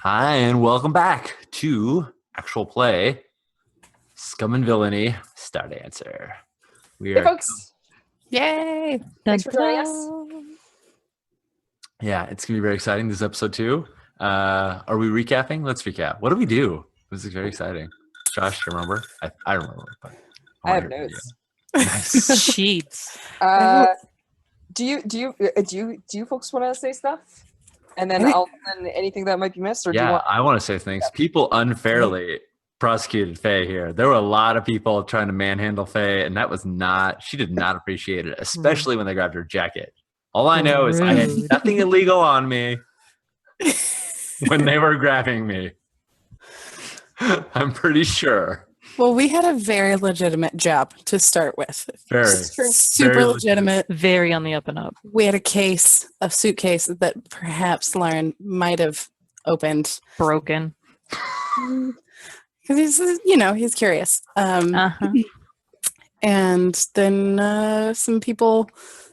Hi, and welcome back to Actual Play, Scum and Villainy, Stardancer. We Hey, are, folks. Yay! Thanks for joining us. yeah, it's gonna be very exciting. This is episode 2. Are we recapping? Let's recap. What do we do? This is very exciting. Josh, do you remember? I remember, but I wanna have hear from notes. you. Nice. Cheats. Do you folks want to say stuff? And then I'll send anything that might be missed, or do you Yeah, want? I want to say things. People unfairly prosecuted Faye here. There were a lot of people trying to manhandle Faye, and that was not, she did not appreciate it, especially when they grabbed her jacket. All I know is I had Rude. nothing illegal on me when they were grabbing me. I'm pretty sure. Well, we had a very legitimate job to start with. Very. Super Very legitimate. Very on the up and up. We had a suitcase that perhaps Lauren might have opened. Broken. Because he's curious. And then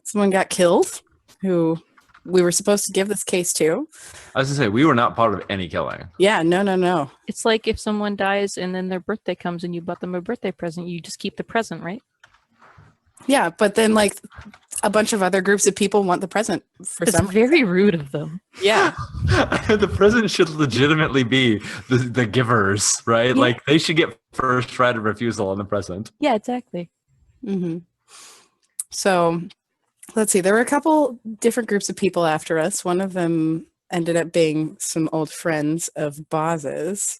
someone got killed who we were supposed to give this case to. I was going to say, we were not part of any killing. Yeah, no. It's like if someone dies and then their birthday comes and you bought them a birthday present, you just keep the present, right? Yeah, but then like a bunch of other groups of people want the present for It's some reason. very rude of them. Yeah. The president should legitimately be the givers, right? Yeah. Like, they should get first right of refusal on the present. Yeah, exactly. Mm-hmm. So let's see. There were a couple different groups of people after us. One of them ended up being some old friends of Boz's.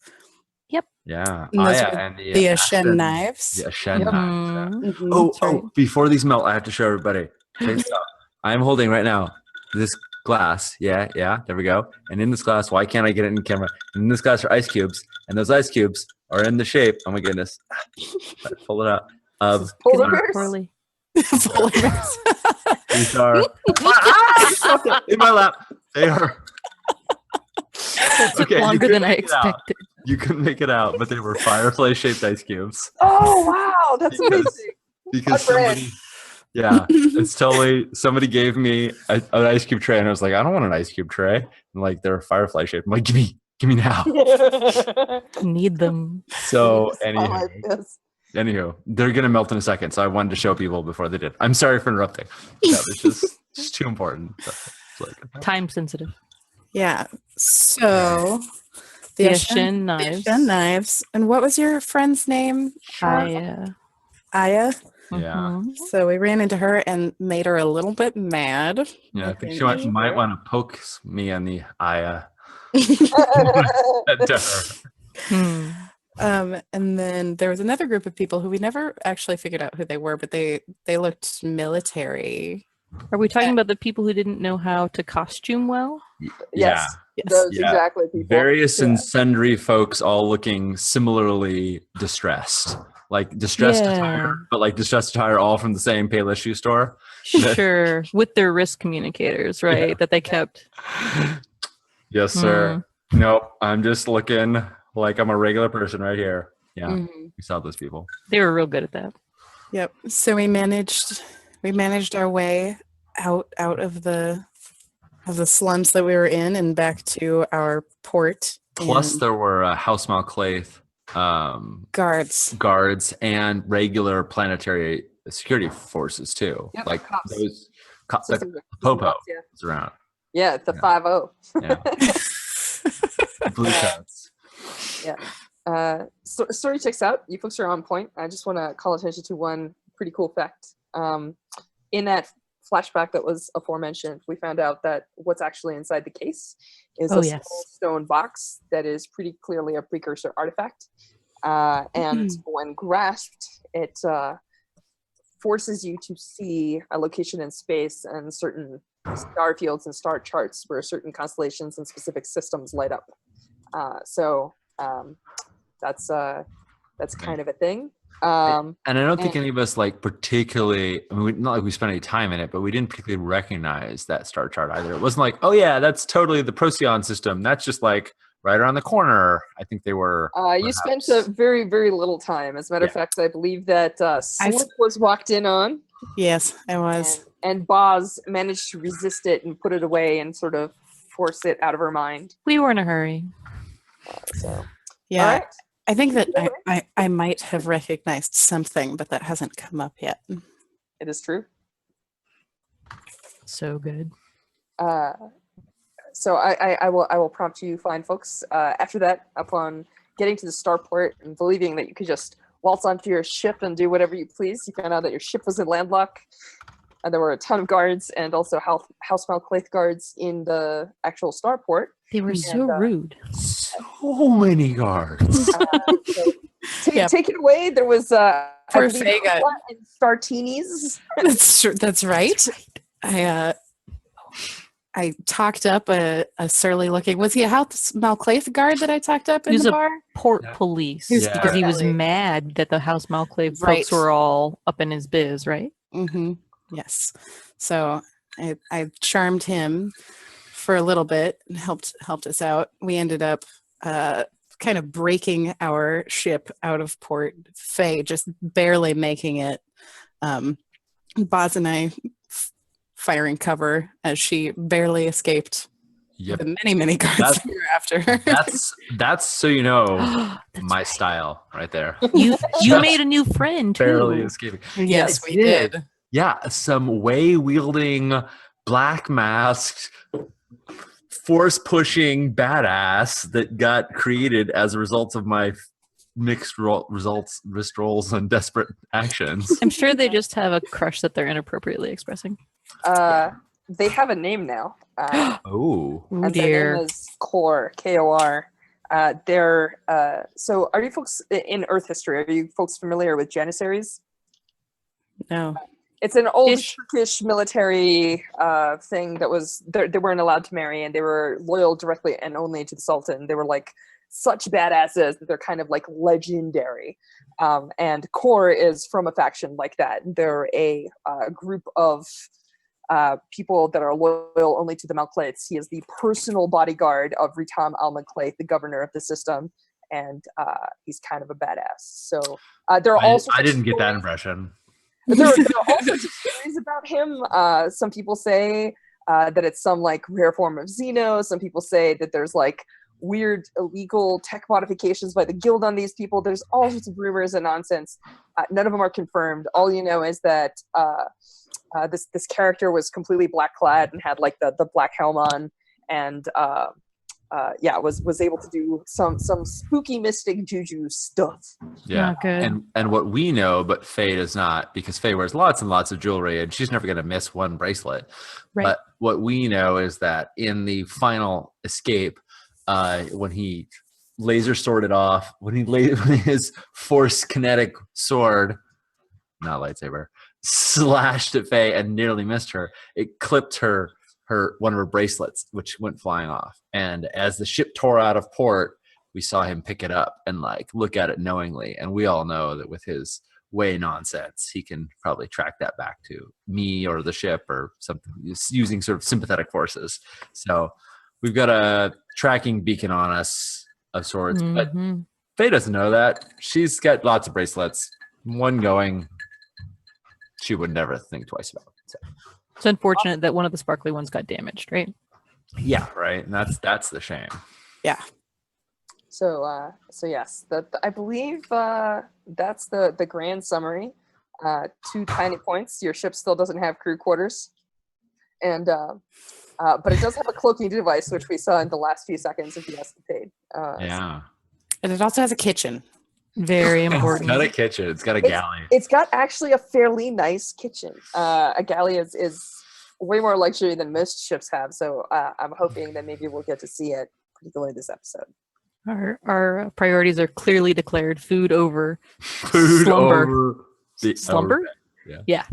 Yeah. And those Aya were and the Ashen knives. The Ashen Yep. knives. Yeah. Mhm, that's right. Before these melt, I have to show everybody. Check this out. I'm holding right now this glass. Yeah, there we go. And in this glass, why can't I get it in camera? And in this glass are ice cubes, and those ice cubes are in the shape, oh my goodness, pull it out, of Polar Couldn't bears? poorly. Polar bears. these are in my lap. They are. That took Okay, you longer couldn't than I make it out. expected. You couldn't make it out, but they were Firefly shaped ice cubes. Oh wow, that's Because- amazing. Because On brand. somebody, yeah, it's totally, somebody gave me an ice cube tray, and I was like, I don't want an ice cube tray. And like, they're Firefly shaped. I'm like, give me now. Need them. So Oh, anywho, yes. they're gonna melt in a second. So I wanted to show people before they did. I'm sorry for interrupting. That was just too important. So it's like, Time sensitive. Yeah. So The Ashen knives. Ashen knives. And what was your friend's name? I, Aya. yeah, mhm. So we ran into her and made her a little bit mad. I think she might want to poke me on the eye. To her. Hmm. And then there was another group of people who we never actually figured out who they were, but they looked military. Are we talking about the people who didn't know how to costume well? Yes, Yes. those Yeah. exactly people. Various Yeah. and sundry folks all looking similarly distressed. Like distressed Yeah. attire, but like distressed attire all from the same Payless shoe store. Sure. With their risk communicators, right? Yeah. That they kept. Yes, sir. Nope. I'm just looking like I'm a regular person right here. Yeah. Mhm. We saw those people. They were real good at that. Yep. So we managed our way out of the slums that we were in and back to our port. Plus, and there were House Malclaith guards. guards and regular planetary security forces too. Yep, like cops. those cops, like Systems of- Popo Yeah, is around. yeah, the Yeah. 5-0. Yeah. Blue coats. So story checks out. You folks are on point. I just want to call attention to one pretty cool fact. In that flashback that was aforementioned, we found out that what's actually inside the case is Oh, a yes. small stone box that is pretty clearly a precursor artifact. And when grasped, it forces you to see a location in space and certain star fields and star charts where certain constellations and specific systems light up. So that's kind of a thing. And I don't think any of us like particularly, I mean, not like we spent any time in it, but we didn't particularly recognize that star chart either. It wasn't like, oh yeah, that's totally the Procyon system. That's just like right around the corner. I think they were. You spent a very, very little time. As a matter of fact, I believe that Slip was walked in on. Yes, I was. And Boz managed to resist it and put it away and sort of force it out of her mind. We were in a hurry. So Yeah, all right. I think that I might have recognized something, but that hasn't come up yet. It is true. So good. So I will prompt you fine folks. After that, upon getting to the starport and believing that you could just waltz onto your ship and do whatever you please, you found out that your ship was in landlock. And there were a ton of guards and also house Malclaith guards in the actual starport. They were so rude. So many guards. So Yep. take it away. There was Poor Faye got- and Startinis. That's right. I talked up a surly looking. Was he a House Malclaith guard that I talked up in He was the a bar? port Yeah. police Yeah. because he was Definitely. mad that the House Malclave Right. folks were all up in his biz, right? Mm-hmm. Yes. So I charmed him for a little bit and helped us out. We ended up kind of breaking our ship out of port. Faye just barely making it. Boz and I firing cover as she barely escaped Yep. the many guards That's- that were after her. That's so you know That's my right. style right there. You made a new friend too. Barely escaping. Yes, I we did. Yeah, some way wielding, black masked, force pushing badass that got created as a result of my mixed results, wrist rolls, and desperate actions. I'm sure they just have a crush that they're inappropriately expressing. They have a name now. Oh, Oh And their dear. name is Kor, Kor. They're so are you folks in Earth history? Are you folks familiar with Janissaries? No. It's an old Ish. Turkish military thing that was they weren't allowed to marry and they were loyal directly and only to the Sultan. They were like such badasses that they're kind of like legendary. And Kor is from a faction like that. They're a group of people that are loyal only to the Malclaiths. He is the personal bodyguard of Ritam al-Malclaith, the governor of the system, and he's kind of a badass. So there are also I didn't get that impression. there are all sorts of theories about him. Some people say that it's some like rare form of Xeno. Some people say that there's like weird illegal tech modifications by the guild on these people. There's all sorts of rumors and nonsense. None of them are confirmed. All you know is that this character was completely black clad and had like the black helm on, and was able to do some spooky mystic juju stuff. Yeah, Not good. and what we know, but Faye does not, because Faye wears lots and lots of jewelry, and she's never going to miss one bracelet. Right. But what we know is that in the final escape, when he laser sworded off, when his force kinetic sword, not lightsaber, slashed at Faye and nearly missed her, it clipped her one of her bracelets, which went flying off. And as the ship tore out of port, we saw him pick it up and like look at it knowingly. And we all know that with his way nonsense, he can probably track that back to me or the ship or something, using sort of sympathetic forces. So we've got a tracking beacon on us of sorts, but Mhm. Faye doesn't know that. She's got lots of bracelets. One going, she would never think twice about. So. It's unfortunate that one of the sparkly ones got damaged, right? Yeah, right. And that's the shame. Yeah. So yes, I believe that's the grand summary. 2 tiny points. Your ship still doesn't have crew quarters, and but it does have a cloaking device, which we saw in the last few seconds of the escapade. Yeah. And it also has a kitchen. Very It's important. got a kitchen. It's got a galley. It's got actually a fairly nice kitchen. A galley is way more luxury than most ships have, so I'm hoping that maybe we'll get to see it, particularly this episode. Our priorities are clearly declared: food over Food slumber. over the Slumber? over- Yeah.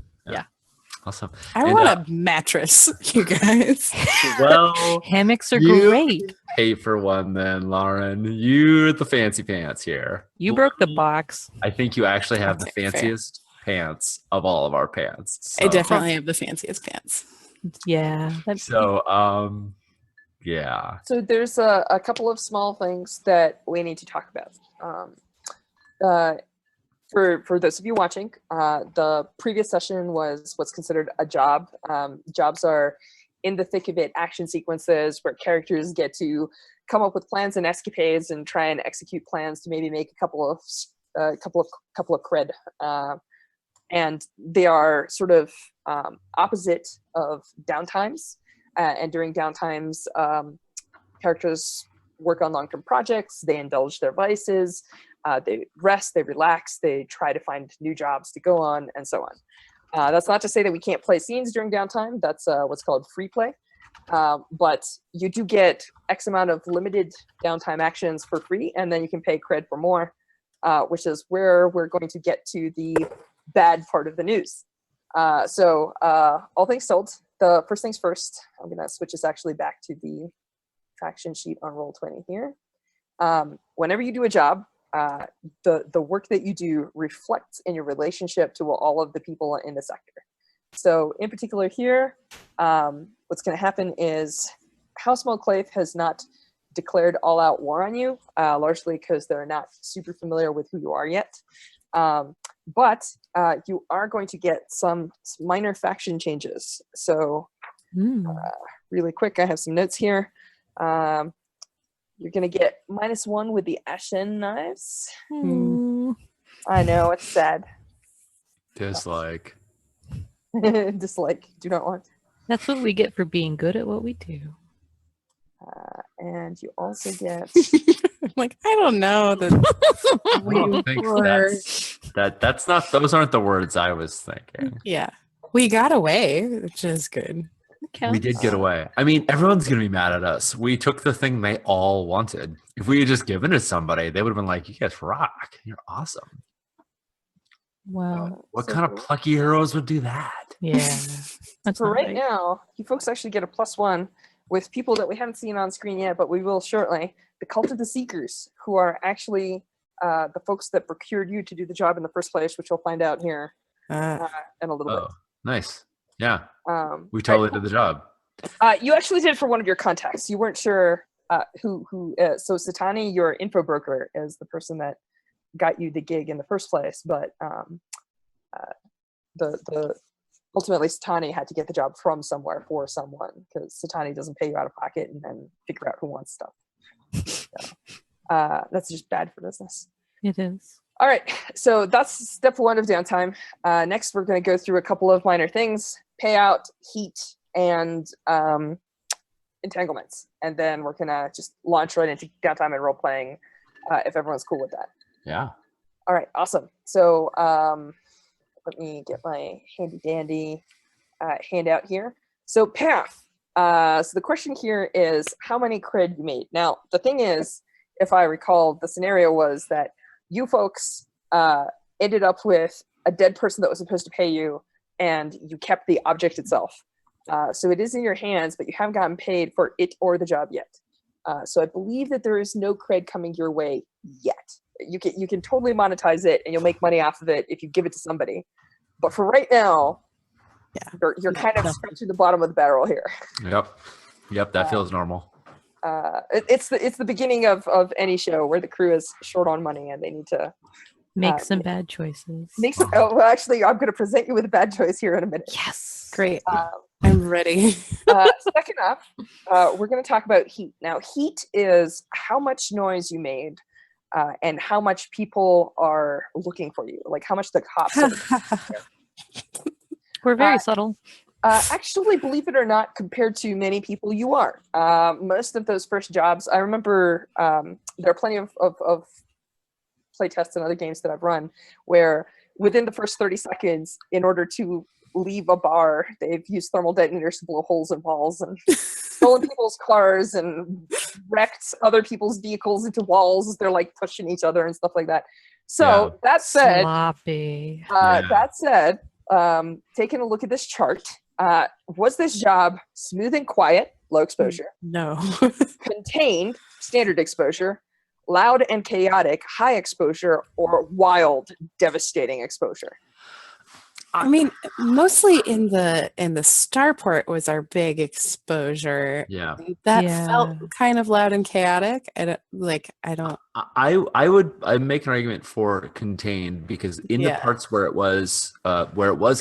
Awesome. I And, want a mattress, you guys. Well, Hammocks are you great. pay for one then, Lauren. You're the fancy pants here. You broke the box. I think you actually have the Okay, fair. fanciest pants of all of our pants. I So, definitely have the fanciest pants. Yeah. Yeah. So there's a couple of small things that we need to talk about. For those of you watching, the previous session was what's considered a job. Jobs are in the thick of it action sequences where characters get to come up with plans and escapades and try and execute plans to maybe make a couple of cred. And they are sort of opposite of downtimes. And during downtimes, characters work on long-term projects, they indulge their vices, they rest, they relax, they try to find new jobs to go on, and so on. That's not to say that we can't play scenes during downtime. That's what's called free play. But you do get X amount of limited downtime actions for free, and then you can pay cred for more, which is where we're going to get to the bad part of the news. So all things told, the first things first, I'm going to switch this actually back to the faction sheet on Roll20 here. Whenever you do a job, the work that you do reflects in your relationship to all of the people in the sector. So in particular here, what's going to happen is House Monclave has not declared all-out war on you, largely because they're not super familiar with who you are yet. But you are going to get some minor faction changes. So really quick, I have some notes here. You're going to get -1 with the Ashen Knives. I know, it's sad. Dislike. Dislike, do not want. That's what we get for being good at what we do. And you also get... Like, I don't know that I don't think that's not, those aren't the words I was thinking. Yeah, we got away, which is good. We did get away. I mean, everyone's going to be mad at us. We took the thing they all wanted. If we had just given it to somebody, they would have been like, you guys rock. You're awesome. Wow. What kind of plucky heroes would do that? Yeah. That's For not right now, you folks actually get a +1 with people that we haven't seen on screen yet, but we will shortly. The Cult of the Seekers, who are actually the folks that procured you to do the job in the first place, which we'll find out here in a little bit. Nice. Yeah. We totally did the job. You actually did it for one of your contacts. You weren't sure who. So Satani, your info broker, is the person that got you the gig in the first place, but the ultimately Satani had to get the job from somewhere for someone, because Satani doesn't pay you out of pocket and then figure out who wants stuff. So, that's just bad for business. It is. All right, so that's step 1 of downtime. Next, we're going to go through a couple of minor things: payout, heat, and entanglements. And then we're going to just launch right into downtime and role-playing, if everyone's cool with that. Yeah. All right, awesome. So let me get my handy-dandy handout here. So path. So the question here is how many cred you made. Now, the thing is, if I recall, the scenario was that you folks ended up with a dead person that was supposed to pay you, and you kept the object itself. So it is in your hands, but you haven't gotten paid for it or the job yet. So I believe that there is no cred coming your way yet. You can totally monetize it, and you'll make money off of it if you give it to somebody. But for right now, you're kind of scratching the bottom of the barrel here. Yep. That feels normal. It's the beginning of any show where the crew is short on money and they need to make some bad choices. Well, actually, I'm going to present you with a bad choice here in a minute. Yes, great. I'm ready. Second up, we're going to talk about heat. Now, heat is how much noise you made and how much people are looking for you, like how much the cops are. We're very subtle. Actually, believe it or not, compared to many people, you are. Most of those first jobs, I remember there are plenty of play tests and other games that I've run where within the first 30 seconds, in order to leave a bar, they've used thermal detonators to blow holes in walls and stolen people's cars and wrecked other people's vehicles into walls. They're like pushing each other and stuff like that. So that said, sloppy. That said, taking a look at this chart, was this job smooth and quiet, low exposure? No. Contained, standard exposure? Loud and chaotic, high exposure? Or wild, devastating exposure? I mean, mostly in the starport was our big exposure. Yeah. That Yeah. felt kind of loud and chaotic. I don't. I'd make an argument for contained because in the Yeah. parts where it was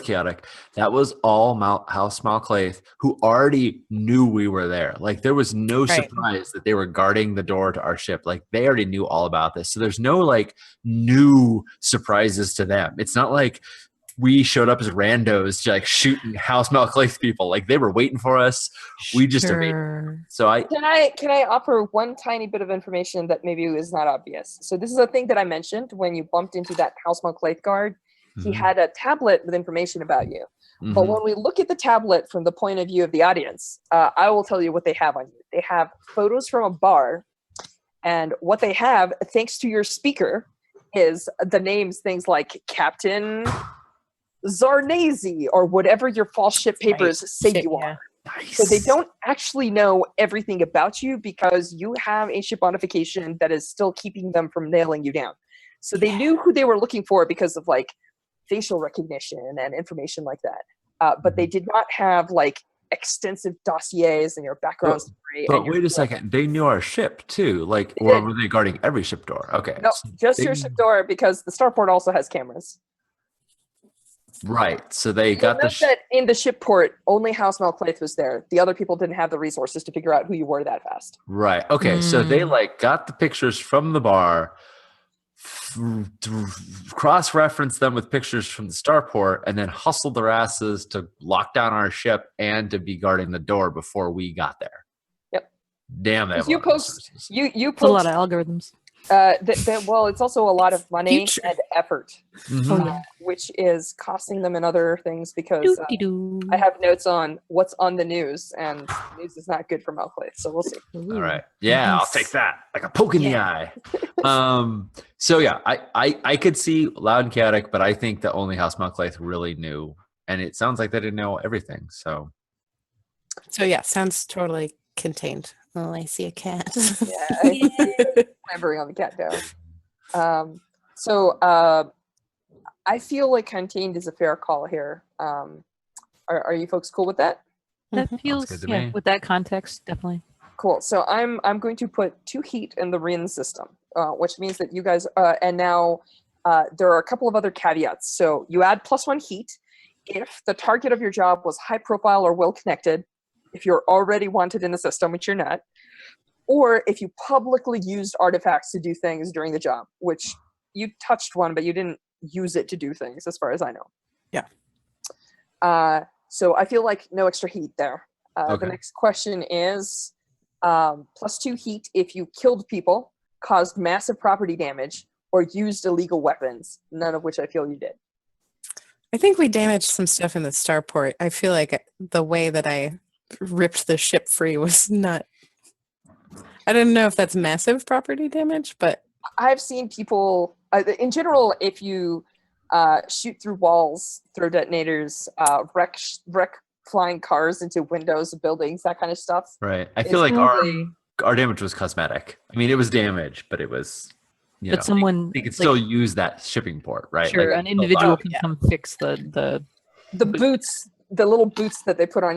chaotic, that was all House Malclaith who already knew we were there. Like there was no Right. surprise that they were guarding the door to our ship. Like they already knew all about this. So there's no like new surprises to them. It's not like we showed up as randos to like shooting House Malclaith people. Like they were waiting for us. We just evaded. Sure. So Can I offer one tiny bit of information that maybe is not obvious? So this is a thing that I mentioned when you bumped into that House Malclaith guard. He Mhm. had a tablet with information about you. But Mhm. when we look at the tablet from the point of view of the audience, I will tell you what they have on you. They have photos from a bar, and what they have, thanks to your speaker, is the names, things like Captain Zarnazy or whatever your false ship papers say Shit, you yeah. are. So they don't actually know everything about you because you have a ship modification that is still keeping them from nailing you down. So they knew who they were looking for because of like facial recognition and information like that. But they did not have like extensive dossiers and your background story. But and your wait a second, they knew our ship too. Like, They or did. were they guarding every ship door? Okay. No, so just they- your ship door because the starport also has cameras. Right. So they You'll got the note that in the ship port, only House Malclaith was there. The other people didn't have the resources to figure out who you were that fast. right. Okay. So they Mm. like got the pictures from the bar, cross-referenced them with pictures from the starport, and then hustled their asses to lock down our ship and to be guarding the door before we got there. Yep. Damn, they have a You lot of post, resources. you It's a lot post. of algorithms. Well, it's also a lot of money Future. and effort, Mhm. Oh yeah. which is costing them in other things because Doo-dee-doo. I have notes on what's on the news, and news is not good for Malclaith. So we'll see. All right. Yeah, I'll Nice. take that. Like a poke in the eye. So yeah, I could see loud and chaotic, but I think that only House Malclaith really knew. And it sounds like they didn't know everything. So So yeah, sounds totally contained. Oh, I see a cat. Yeah, clambering on the cat down. I feel like contained is a fair call here. Are you folks cool with that? That Mhm. feels good to yeah. me. With that context, definitely. Cool. So I'm going to put 2 heat in the Rin system, which means that you guys and now there are a couple of other caveats. So you add +1 heat if the target of your job was high profile or well connected, if you're already wanted in the system, which you're not, or if you publicly used artifacts to do things during the job, which you touched one, but you didn't use it to do things, as far as I know. Yeah. So I feel like no extra heat there. Okay. The next question is +2 heat if you killed people, caused massive property damage, or used illegal weapons, none of which I feel you did. I think we damaged some stuff in the starport. I feel like the way that I ripped the ship free was not. I don't know if that's massive property damage, but I've seen people, in general, if you shoot through walls, throw detonators, wreck flying cars into windows of buildings, that kind of stuff. right. I It's feel like usually- our damage was cosmetic. I mean, it was damage, but it was But someone they could like, still use that shipping port, right? sure, Like, an individual can yeah. come fix the the boots, the little boots that they put on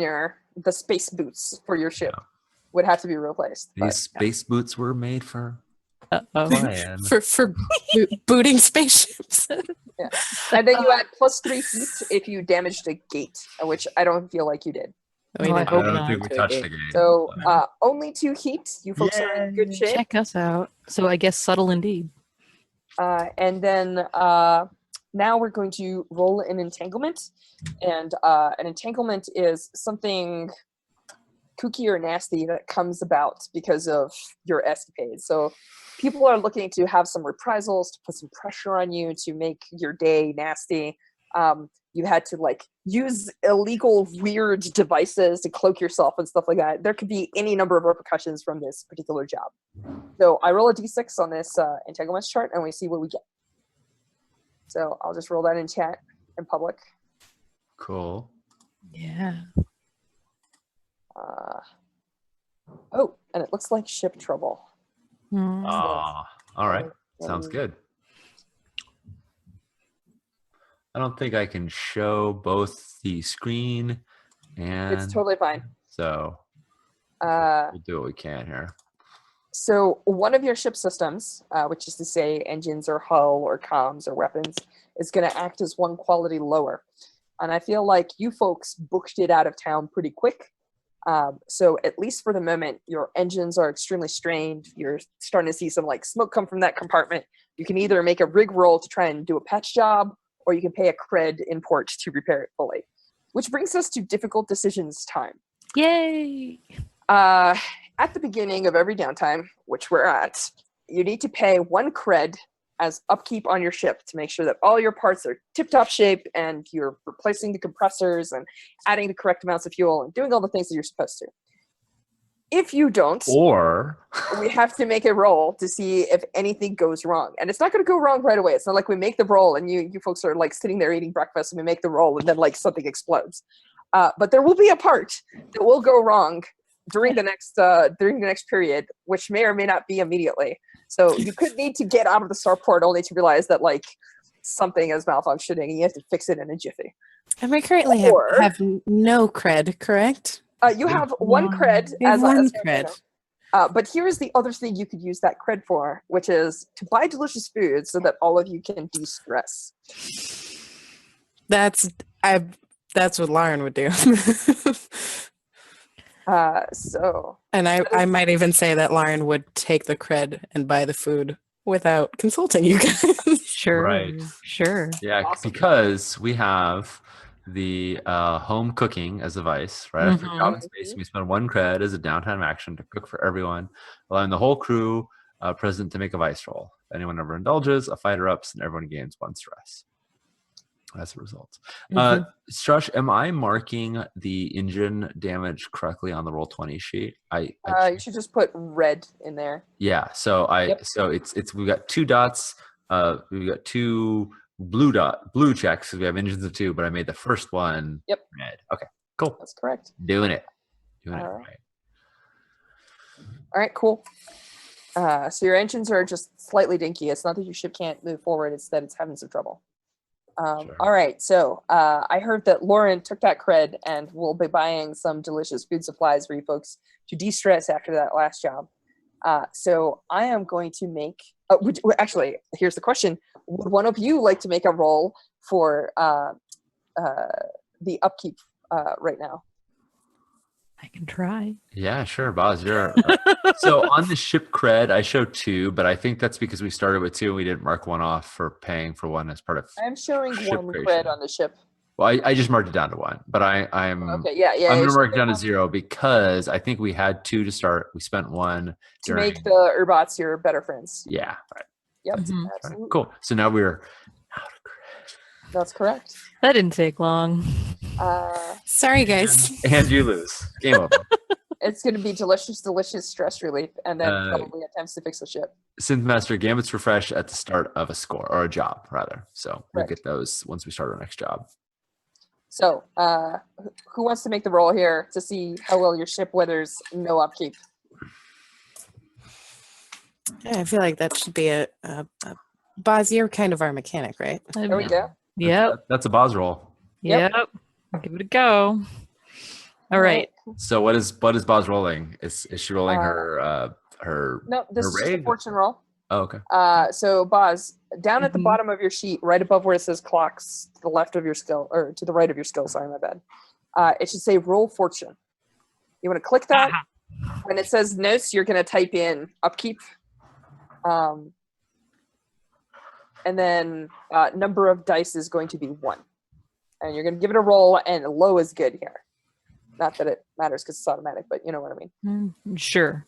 the space boots for your ship would have to be replaced. these But space boots were made for uh-oh. flying. for booting spaceships. and then you add +3 heat if you damaged a gate, which I don't feel like you did. We Oh, I didn't hope I don't not. think we to a touched gate. the game. So only 2 heat. You folks are in good shape. Check us out. So I guess subtle indeed. And then now we're going to roll an entanglement. And an entanglement is something kooky or nasty that comes about because of your escapades. So people are looking to have some reprisals, to put some pressure on you, to make your day nasty. You had to like use illegal weird devices to cloak yourself and stuff like that. There could be any number of repercussions from this particular job. So I roll a d6 on this entanglements chart and we see what we get. So I'll just roll that in chat in public. Cool. Yeah. Oh, and it looks like ship trouble. Hmm. All right. Sounds good. I don't think I can show both the screen and It's totally fine. so Uh, we'll do what we can here. So one of your ship systems, which is to say engines or hull or comms or weapons, is going to act as one quality lower. And I feel like you folks booked it out of town pretty quick. So at least for the moment, your engines are extremely strained. You're starting to see some like smoke come from that compartment. You can either make a rig roll to try and do a patch job, or you can pay a cred in port to repair it fully. Which brings us to difficult decisions time. Yay! At the beginning of every downtime, which we're at, you need to pay 1 cred as upkeep on your ship to make sure that all your parts are tip-top shape and you're replacing the compressors and adding the correct amounts of fuel and doing all the things that you're supposed to. If you don't, Or we have to make a roll to see if anything goes wrong. And it's not going to go wrong right away. It's not like we make the roll and you folks are like sitting there eating breakfast and we make the roll and then like something explodes. But there will be a part that will go wrong during the next period, which may or may not be immediately. So you could need to get out of the starport only to realize that like something is malfunctioning and you have to fix it in a jiffy. And we currently have no cred, correct? You have 1 cred We have as one a cred. but here's the other thing you could use that cred for, which is to buy delicious food so that all of you can de-stress. That's what Lauren would do. And I might even say that Lauren would take the cred and buy the food without consulting you guys. Sure. Right. Sure. yeah, Awesome. because we have the home cooking as a vice, right? After Mhm. job and space, we spend 1 cred as a downtime action to cook for everyone, allowing the whole crew present to make a vice roll. If anyone ever indulges, a fighter ups, and everyone gains 1 stress. That's the result. Strush, am I marking the engine damage correctly on the roll 20 sheet? You should just put red in there. Yeah, so Yep. so it's we've got 2 dots. We've got 2 blue checks because we have engines of 2, but I made the first one Yep. red. Okay, cool. That's correct. Doing it All right. right. All right, cool. So your engines are just slightly dinky. It's not that your ship can't move forward, it's that it's having some trouble. Sure. All right, so I heard that Lauren took that cred and will be buying some delicious food supplies for you folks to de-stress after that last job. So I am going to make, actually, here's the question. Would one of you like to make a roll for the upkeep right now? I can try. Yeah, sure, Boz. You're so on the ship cred. I show 2, but I think that's because we started with 2 and we didn't mark 1 off for paying for 1 as part of. I'm showing ship 1 creation. cred on the ship. Well, I just marked it down to 1, but I'm Okay, yeah. I'm gonna you mark it should down to have 0 because I think we had 2 to start. We spent 1 to during. make the Urbots your better friends. Yeah, right. Yep, Mhm. Right. absolutely. Cool. So now we're out of cred. That's correct. That didn't take long. Sorry, guys. And you lose. Game over. It's going to be delicious stress relief, and then Uh, probably attempts to fix the ship. Synth Master Gambits refresh at the start of a score or a job, rather. So we'll Correct. get those once we start our next job. So, who wants to make the roll here to see how well your ship weathers no upkeep? Yeah, I feel like that should be a Boz, you're kind of our mechanic, right? There we go. Yep. That's a Boz roll. Yep. Yep. Give it a go. All right. So what is Boz rolling? Is she rolling her No, this her is just a rig? fortune roll. Oh, okay. So, Boz, down at the Mhm. bottom of your sheet, right above where it says clocks, to the left of your skill, or to the right of your skill, sorry, my bad. It should say roll fortune. You want to click that. When it says notes, you're going to type in upkeep. And then number of dice is going to be 1. And you're going to give it a roll, and low is good here. Not that it matters because it's automatic, but you know what I mean. Sure.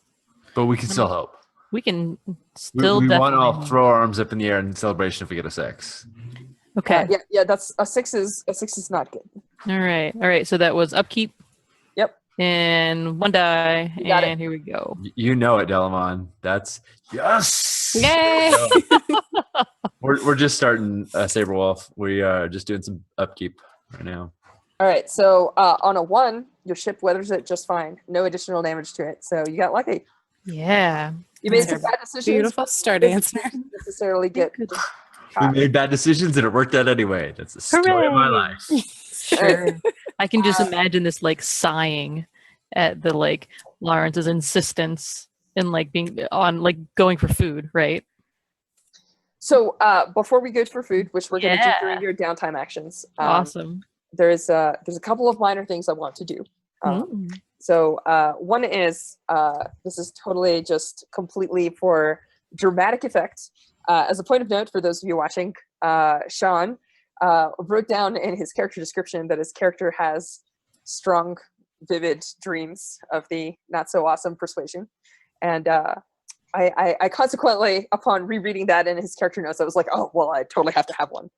But we can still hope. We can We still want to definitely. all throw our arms up in the air in celebration if we get a 6. Okay. Yeah. That's a 6 is not good. All right. So that was upkeep. Yep. And 1 die. You got And here we go. You know it, Delamon. That's yes. Yay! We're just starting Saber Wolf. We are just doing some upkeep right now. All right, so on a 1, your ship weathers it just fine. No additional damage to it. So you got lucky. Yeah. You made These some are bad decisions. Beautiful but Stardancer. didn't necessarily get We made bad decisions and it worked out anyway. That's the story of my Hooray! life. Sure. I can just imagine this like sighing at the like Lawrence's insistence and like being on like going for food, right? So before we go for food, which we're going to do Yeah. during your downtime actions, Awesome. there's a couple of minor things I want to do. So one is this is totally just completely for dramatic effect. As a point of note for those of you watching, Sean wrote down in his character description that his character has strong, vivid dreams of the not so awesome persuasion, and I consequently, upon rereading that in his character notes, I was like, oh well, I totally have to have one.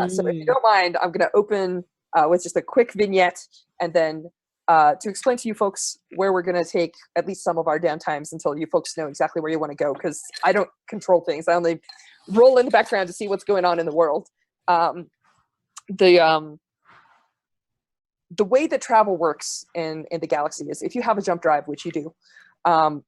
So if you don't mind, I'm going to open with just a quick vignette, and then to explain to you folks where we're going to take at least some of our downtimes until you folks know exactly where you want to go, because I don't control things. I only roll in the background to see what's going on in the world. The way that travel works in the galaxy is if you have a jump drive, which you do,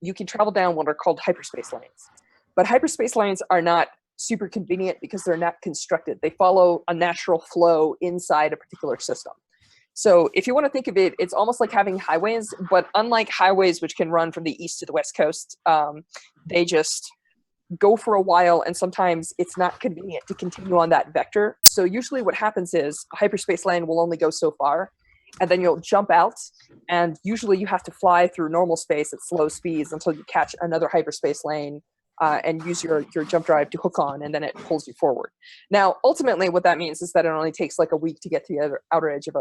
you can travel down what are called hyperspace lanes. But hyperspace lanes are not super convenient because they're not constructed. They follow a natural flow inside a particular system. So if you want to think of it, it's almost like having highways, but unlike highways, which can run from the east to the west coast, they just go for a while, and sometimes it's not convenient to continue on that vector. So usually what happens is a hyperspace lane will only go so far, and then you'll jump out, and usually you have to fly through normal space at slow speeds until you catch another hyperspace lane and use your jump drive to hook on, and then it pulls you forward. Now, ultimately, what that means is that it only takes like a week to get to the outer edge of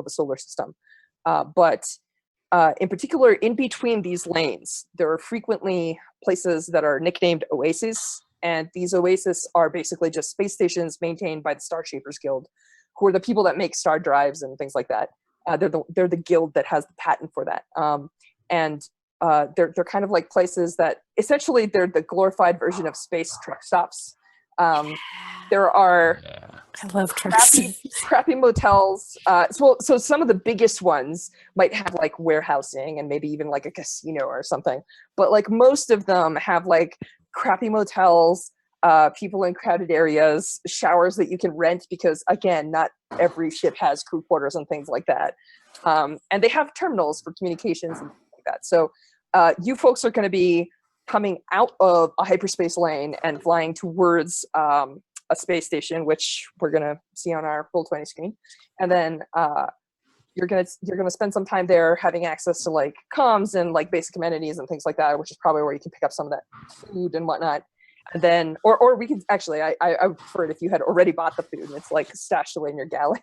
a solar system. But in particular, in between these lanes, there are frequently places that are nicknamed oases, and these oases are basically just space stations maintained by the Star Shapers Guild, who are the people that make star drives and things like that. They're the guild that has the patent for that. They're kind of like places that essentially they're the glorified version of space truck stops. There are I love trucks. crappy motels. So some of the biggest ones might have like warehousing and maybe even like a casino or something. But like most of them have like crappy motels, people in crowded areas, showers that you can rent because again, not every ship has crew quarters and things like that. And they have terminals for communications and things like that. So you folks are going to be coming out of a hyperspace lane and flying towards a space station, which we're going to see on our Roll20 screen. And then you're going to spend some time there having access to like comms and like basic amenities and things like that, which is probably where you can pick up some of that food and whatnot. And then, or we could actually, I would prefer it if you had already bought the food and it's like stashed away in your galley.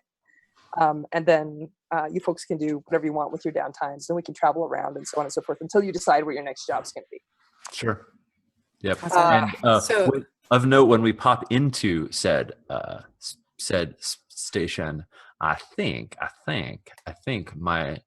And then you folks can do whatever you want with your downtimes, and we can travel around and so on and so forth until you decide where your next job's going to be. Sure. Yep. So- Of note, when we pop into said station, I think my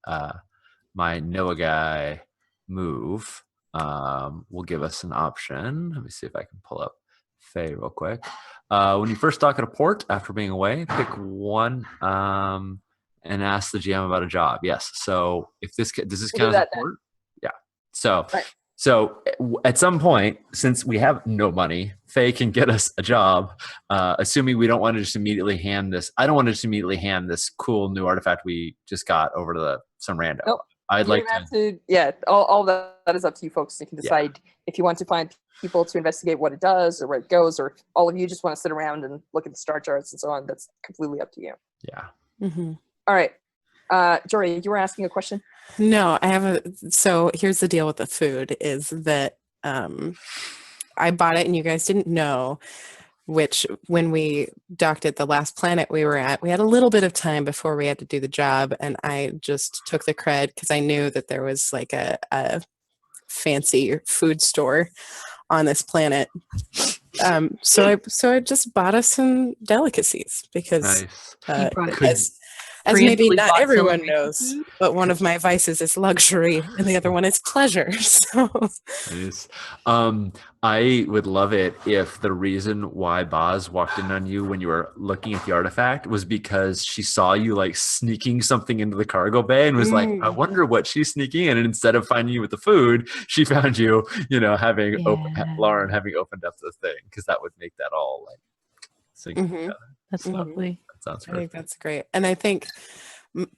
my Noah guy move will give us an option. Let me see if I can pull up Faye real quick. When you first dock at a port after being away, pick one and ask the GM about a job. Yes. So if this does this count as a port? Yeah. So. Right. So at some point, since we have no money, Faye can get us a job, assuming we don't want to just immediately hand this. I don't want to just immediately hand this cool new artifact we just got over to some rando. Nope. I'd like to. Yeah, all that is up to you folks. You can decide if you want to find people to investigate what it does or where it goes, or if all of you just want to sit around and look at the star charts and so on. That's completely up to you. Yeah. Mm-hmm. All right. Jory, you were asking a question? No, so here's the deal with the food is that I bought it and you guys didn't know, which when we docked at the last planet we were at, we had a little bit of time before we had to do the job, and I just took the cred because I knew that there was like a fancy food store on this planet. So I just bought us some delicacies because nice. as maybe not bought everyone celebration knows, food? but one of my vices is luxury and the other one is pleasure. So Nice. I would love it if the reason why Boz walked in on you when you were looking at the artifact was because she saw you like sneaking something into the cargo bay and was like, I wonder what she's sneaking in. And instead of finding you with the food, she found you, having Lauren having opened up the thing, because that would make that all like sing Mhm. together. That's Mhm. lovely. That sounds I think perfect. that's great. And I think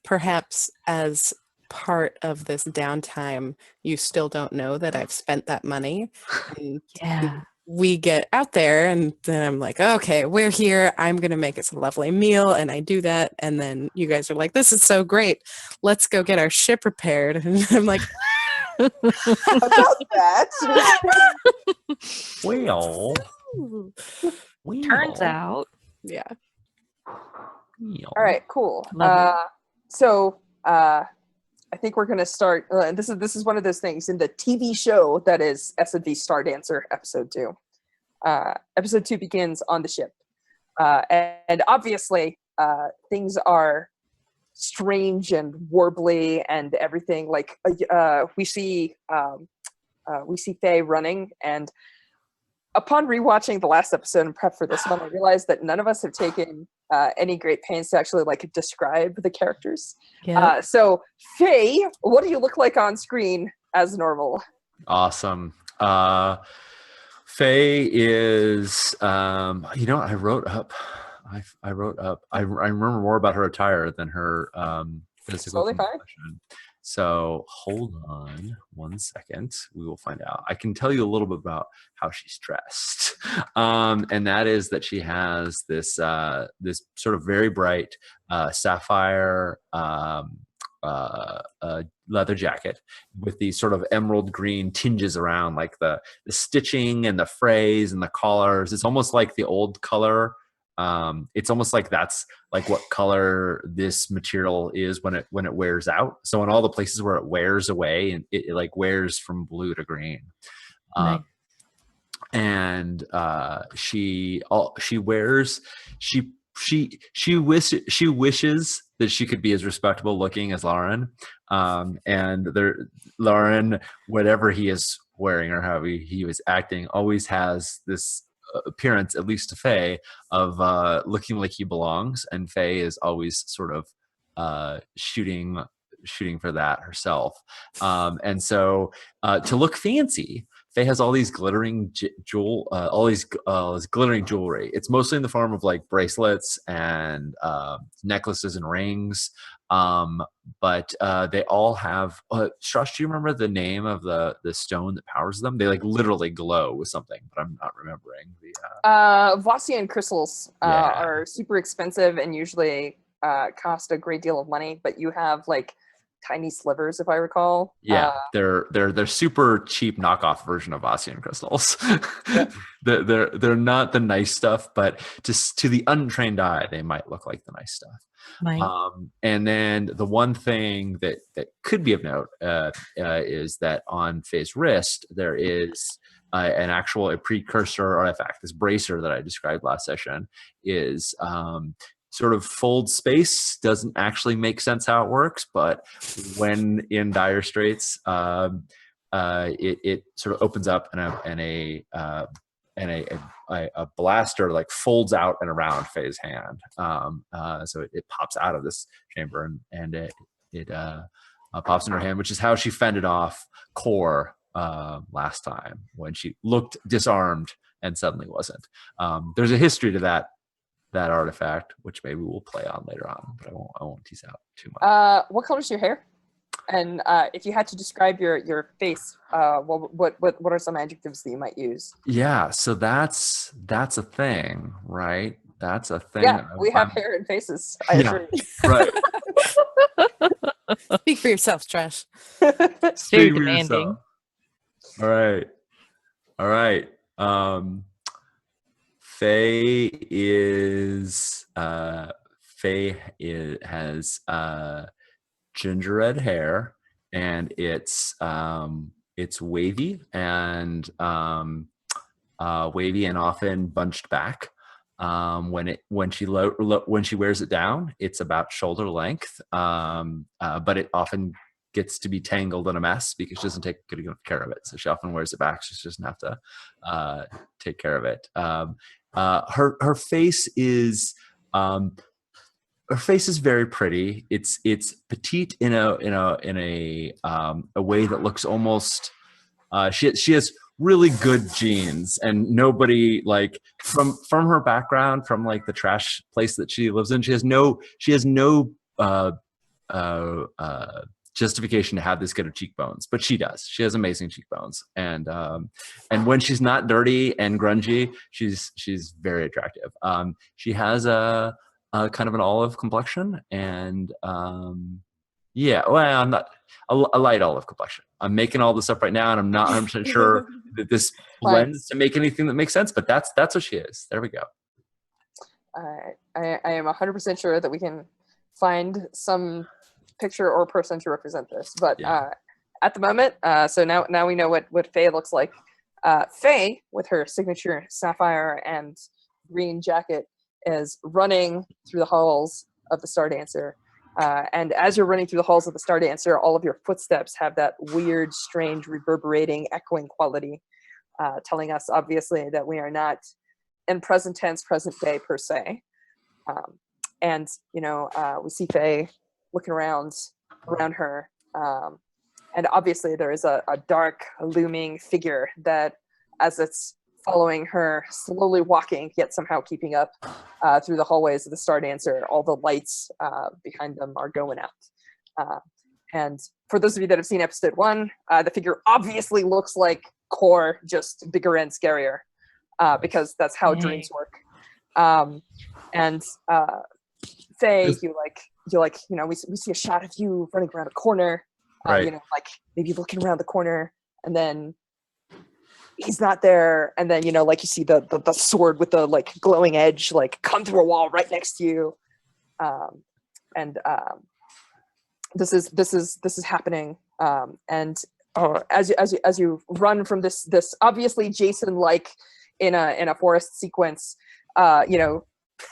perhaps as part of this downtime, you still don't know that I've spent that money. And Yeah. we get out there, and then I'm like, okay, we're here. I'm going to make us a lovely meal. And I do that. And then you guys are like, this is so great. Let's go get our ship repaired. And I'm like, About that. Well, Turns out. yeah. All right, cool. Love it. So I think we're going to start. This is one of those things in the TV show that is S&V Stardancer episode 2. Episode 2 begins on the ship, and obviously things are strange and warbly and everything. Like we see Faye running, and upon rewatching the last episode and prep for this one, I realized that none of us have taken any great pains to actually like describe the characters. Yeah. So Faye, what do you look like on screen as normal? Awesome. Faye is, I wrote up. I remember more about her attire than her physical Totally fine. complexion. So hold on 1 second. We will find out. I can tell you a little bit about how she's dressed, and that is that she has this this sort of very bright sapphire leather jacket with these sort of emerald green tinges around, like the stitching and the frays and the collars. It's almost like the old color. It's almost like that's like what color this material is when it wears out. So in all the places where it wears away, and it like wears from blue to green. Nice. And she wishes that she could be as respectable looking as Lauren. And Lauren, whatever he is wearing or how he was acting, always has this appearance, at least to Faye, of looking like he belongs. And Faye is always sort of shooting for that herself. And so to look fancy, Faye has all these glittering glittering jewelry. It's mostly in the form of like bracelets and necklaces and rings. But they all have. Strush, do you remember the name of the stone that powers them? They like literally glow with something, but I'm not remembering. Vossian crystals are super expensive and usually cost a great deal of money, but you have like tiny slivers, if I recall. Yeah, they're super cheap knockoff version of Vossian crystals. Yep. they're not the nice stuff, but just to the untrained eye, they might look like the nice stuff. Nice. And then the one thing that could be of note is that on Faye's wrist there is a precursor artifact. This bracer that I described last session is sort of fold space. Doesn't actually make sense how it works, but when in dire straits, it sort of opens up and a blaster like folds out and around Faye's hand. So it pops out of this chamber and it pops in her hand, which is how she fended off Core last time when she looked disarmed and suddenly wasn't. There's a history to that artifact, which maybe we'll play on later on, but I won't tease out too much. What color's your hair? And if you had to describe your face, what are some adjectives that you might use? Yeah, so that's a thing, right? That's a thing. Yeah, we have hair and faces. I agree. Right. Speak for yourself, Trash. It's very demanding. All right. Faye has ginger red hair, and it's wavy and often bunched back. When she wears it down, it's about shoulder length, but it often gets to be tangled in a mess because she doesn't take good enough care of it. So she often wears it back. She doesn't have to take care of it. Her face is very pretty. It's petite in a way that looks almost. She has really good genes, and nobody like from her background, from like the trash place that she lives in, she has no justification to have this good of cheekbones, but she does. She has amazing cheekbones, and when she's not dirty and grungy, she's very attractive. She has a kind of an olive complexion, and yeah, well, I'm not a light olive complexion. I'm making all this up right now, and I'm not 100% sure that this blends to make anything that makes sense, but that's what she is. There we go. I am 100% sure that we can find some picture or person to represent this, but at the moment, so now we know what Faye looks like. Faye, with her signature sapphire and green jacket, is running through the halls of the Stardancer. And as you're running through the halls of the Stardancer, all of your footsteps have that weird, strange, reverberating, echoing quality, telling us, obviously, that we are not in present tense, present day, per se. And, we see Faye looking around her. And obviously there is a dark, looming figure that, as it's following her, slowly walking, yet somehow keeping up through the hallways of the Stardancer, all the lights behind them are going out. And for those of you that have seen episode 1, the figure obviously looks like Core, just bigger and scarier, because that's how dreams work. And Faye, we see a shot of you running around a corner, right. Maybe looking around the corner, and then he's not there, and then you see the sword with the glowing edge come through a wall right next to you, and this is happening, and as you run from this obviously Jason in a forest sequence,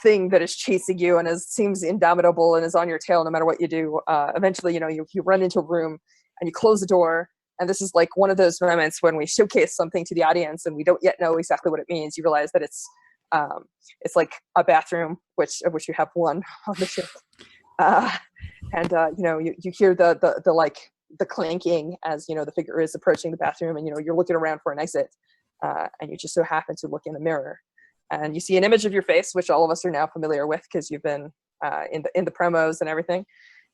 thing that is chasing you and seems indomitable and is on your tail no matter what you do. Eventually, you run into a room and you close the door. And this is one of those moments when we showcase something to the audience and we don't yet know exactly what it means. You realize that it's like a bathroom, of which you have one on the ship. You hear the clanking as the figure is approaching the bathroom, and you're looking around for an exit, and you just so happen to look in the mirror. And you see an image of your face, which all of us are now familiar with because you've been in the promos and everything.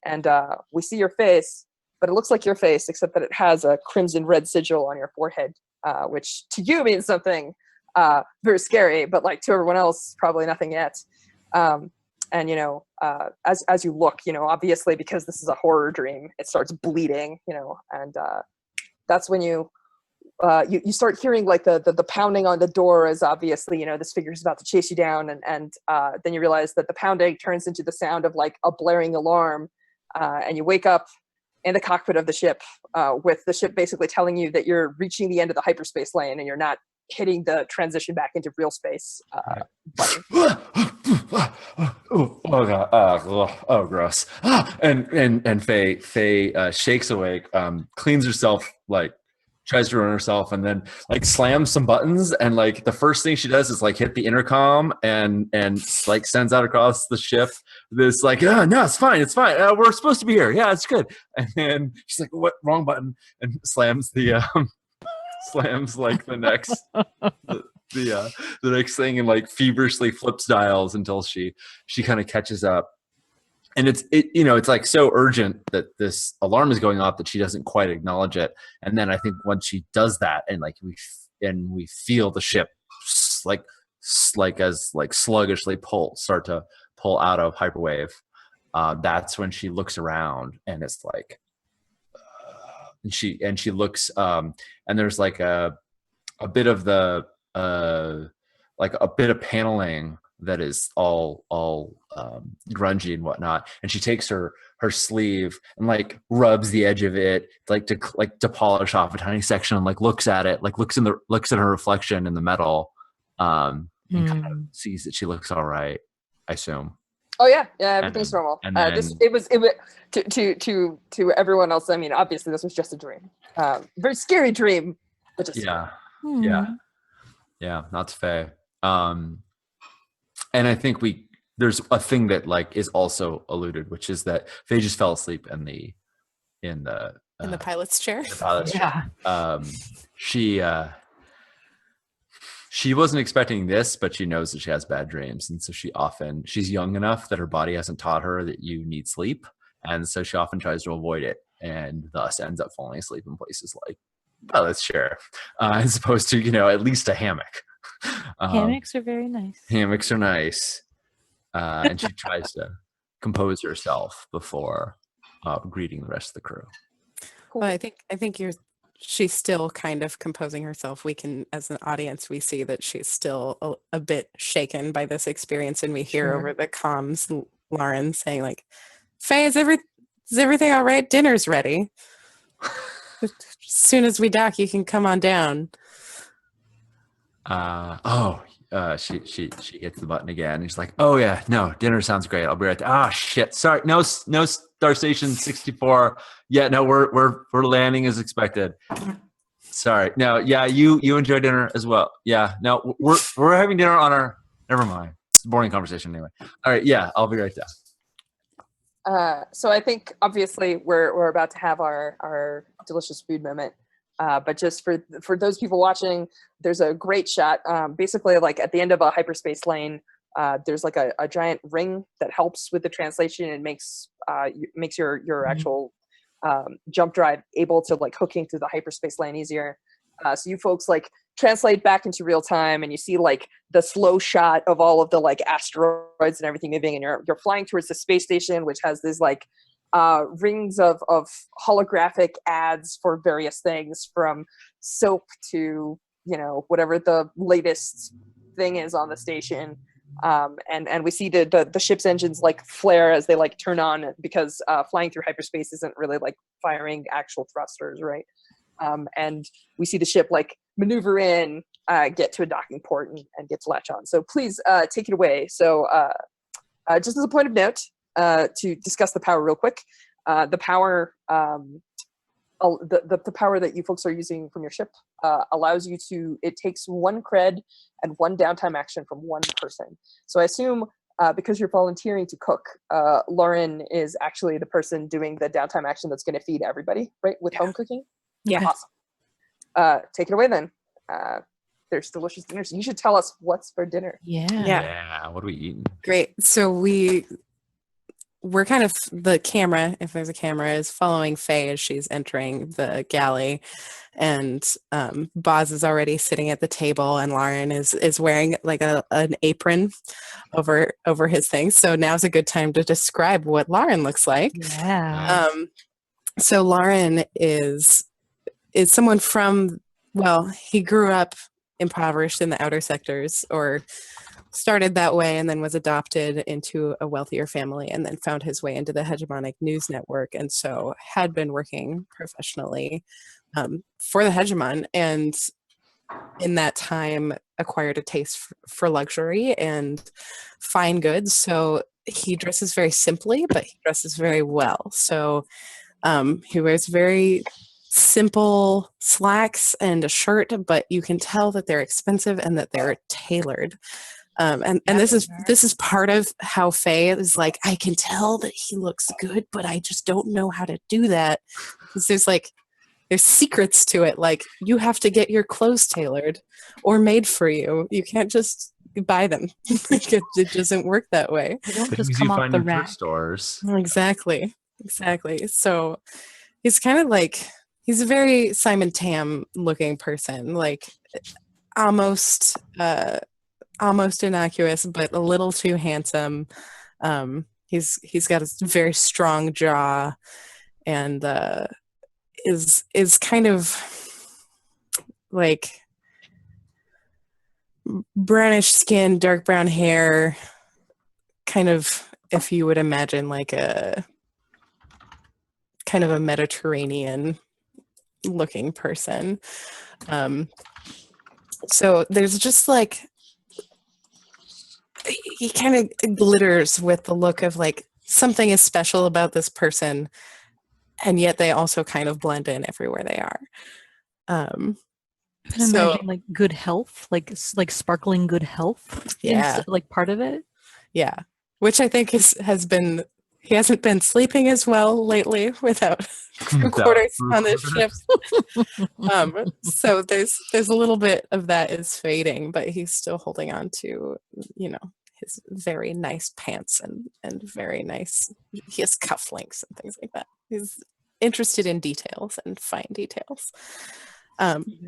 And we see your face, but it looks like your face, except that it has a crimson red sigil on your forehead, which to you means something very scary, but to everyone else, probably nothing yet. As you look, obviously because this is a horror dream, it starts bleeding, and that's when you start hearing the pounding on the door, as obviously this figure is about to chase you down, and then you realize that the pounding turns into the sound of a blaring alarm, and you wake up in the cockpit of the ship, with the ship basically telling you that you're reaching the end of the hyperspace lane and you're not hitting the transition back into real space button. Oh god! Oh gross! And Faye shakes awake, cleans herself, tries to run herself, and then slams some buttons, and the first thing she does is hit the intercom and sends out across the ship this no, it's fine, we're supposed to be here, yeah, it's good. And then she's like, what, wrong button, and slams the the next thing, and feverishly flips dials until she kind of catches up. And it's so urgent that this alarm is going off that she doesn't quite acknowledge it. And then I think once she does that, and we feel the ship sluggishly start to pull out of hyperwave, that's when she looks around, and it's and she looks, and there's a bit of the a bit of paneling that is all grungy and whatnot, and she takes her sleeve and rubs the edge of it to polish off a tiny section, and looks at it, looks at her reflection in the metal, and kind of sees that she looks all right, I assume. Oh yeah, everything's normal. And then, it was to everyone else. I mean, obviously this was just a dream, very scary dream, but just yeah, that's fair. And I think there's a thing that is also alluded, which is that Faye just fell asleep in the pilot's chair. In the pilot's chair. She she wasn't expecting this, but she knows that she has bad dreams. And so she's young enough that her body hasn't taught her that you need sleep. And so she often tries to avoid it and thus ends up falling asleep in places like, well, let's share, as opposed to, at least a hammock. Hammocks are very nice. Hammocks are nice. And she tries to compose herself before greeting the rest of the crew. Well, I think she's still kind of composing herself. We can, as an audience, we see that she's still a bit shaken by this experience, and we hear over the comms Lauren saying like, "Faye, is everything all right? Dinner's ready. As soon as we dock, you can come on down." She hits the button again. He's like, "Oh yeah, no, dinner sounds great. I'll be right there." Ah, shit. Sorry, no Star Station 64. Yeah, no, we're landing as expected. Sorry. No, yeah, you enjoy dinner as well. Yeah, no, we're having dinner on our. Never mind. It's a boring conversation anyway. All right, yeah, I'll be right down. So I think obviously we're about to have our delicious food moment. But just for those people watching, there's a great shot. Basically, like at the end of a hyperspace lane, there's like a giant ring that helps with the translation and makes your actual jump drive able to like hooking through the hyperspace lane easier. So you folks like translate back into real time, and you see like the slow shot of all of the like asteroids and everything moving, and you're flying towards the space station, which has this like rings of holographic ads for various things, from soap to whatever the latest thing is on the station, and we see the ship's engines like flare as they like turn on, because flying through hyperspace isn't really like firing actual thrusters, right? And we see the ship like maneuver in, get to a docking port, and get to latch on. So please take it away. So just as a point of note, to discuss the power real quick, the power the power that you folks are using from your ship allows you to, it takes 1 cred and 1 downtime action from 1 person. So I assume because you're volunteering to cook, Lauren is actually the person doing the downtime action that's going to feed everybody, right? With home cooking? Yeah. Awesome. Take it away then. There's delicious dinners. You should tell us what's for dinner. Yeah. What are we eating? Great. So we're kind of, the camera, if there's a camera, is following Faye as she's entering the galley, and Boz is already sitting at the table, and Lauren is wearing like an apron over his thing. So now's a good time to describe what Lauren looks like. Yeah. So Lauren is someone from, well, he grew up impoverished in the outer sectors, or started that way and then was adopted into a wealthier family, and then found his way into the hegemonic news network, and so had been working professionally for the hegemon, and in that time acquired a taste for luxury and fine goods. So he dresses very simply, but he dresses very well. So he wears very simple slacks and a shirt, but you can tell that they're expensive and that they're tailored. And this is part of how Faye is like, I can tell that he looks good, but I just don't know how to do that, because there's secrets to it. Like, you have to get your clothes tailored or made for you. You can't just buy them. It doesn't work that way. They don't Things just you come off find the in thrift rack. stores. Exactly. So he's kind of like, he's a very Simon Tam looking person, like almost innocuous, but a little too handsome. He's got a very strong jaw, and is kind of like brownish skin, dark brown hair, kind of, if you would imagine like a kind of a Mediterranean looking person. So there's just like, he kind of glitters with the look of like something is special about this person, and yet they also kind of blend in everywhere they are. I can imagine like good health, like sparkling good health. Yeah. Like part of it. Yeah, which I think has been he hasn't been sleeping as well lately without crew quarters on this ship. So there's a little bit of that is fading, but he's still holding on to, you know, his very nice pants and very nice, he has cufflinks and things like that. He's interested in details and fine details.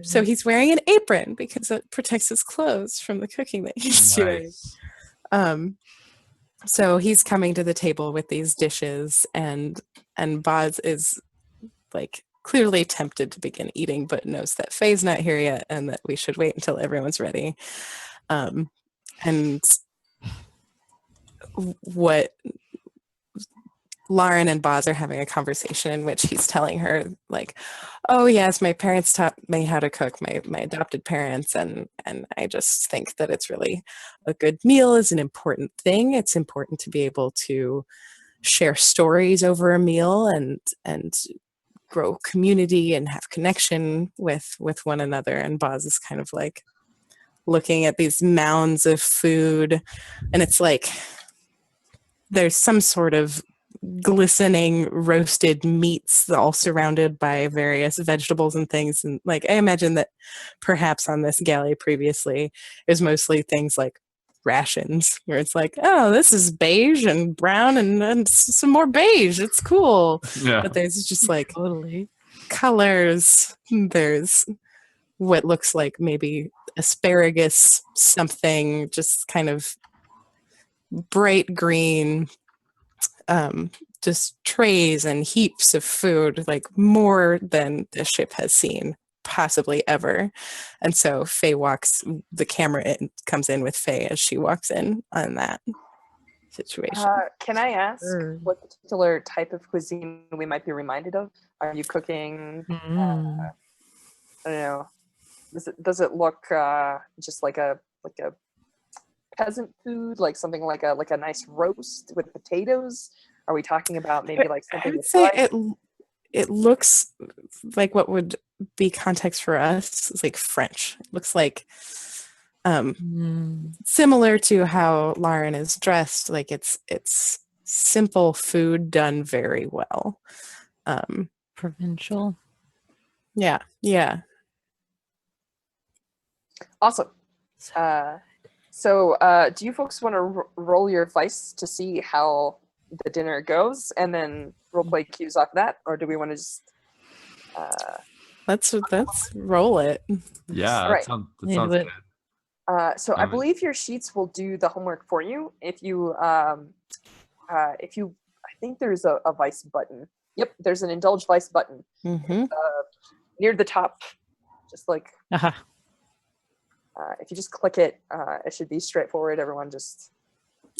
So he's wearing an apron because it protects his clothes from the cooking that he's doing. So he's coming to the table with these dishes, and Boz is like clearly tempted to begin eating, but knows that Faye's not here yet and that we should wait until everyone's ready. And what Lauren and Boz are having a conversation in which he's telling her, like, oh yes, my parents taught me how to cook, my adopted parents, and I just think that it's really a good meal is an important thing. It's important to be able to share stories over a meal and grow community and have connection with one another. And Boz is kind of like looking at these mounds of food, and it's like there's some sort of glistening roasted meats all surrounded by various vegetables and things. And like I imagine that perhaps on this galley previously it was mostly things like rations, where it's like, oh, this is beige and brown and some more beige, it's cool. But there's just like Totally. colors. There's what looks like maybe asparagus something, just kind of bright green, just trays and heaps of food, like more than the ship has seen possibly ever. And so Faye the camera comes in with Faye as she walks in on that situation. Can I ask what particular type of cuisine we might be reminded of? Are you cooking, I don't know, does it look just like a peasant food, like something like a nice roast with potatoes? Are we talking about maybe like something? I would say it looks like what would be context for us is like French. It looks like similar to how Lauren is dressed. Like it's simple food done very well. Provincial. Yeah. Awesome. So do you folks want to roll your vice to see how the dinner goes, and then roleplay cues off that, or do we want to just let's roll it. Yeah, Right. that sounds good. So I believe your sheets will do the homework for you. If you I think there's a vice button. Yep, there's an indulge vice button near the top, just like if you just click it, it should be straightforward. Everyone just.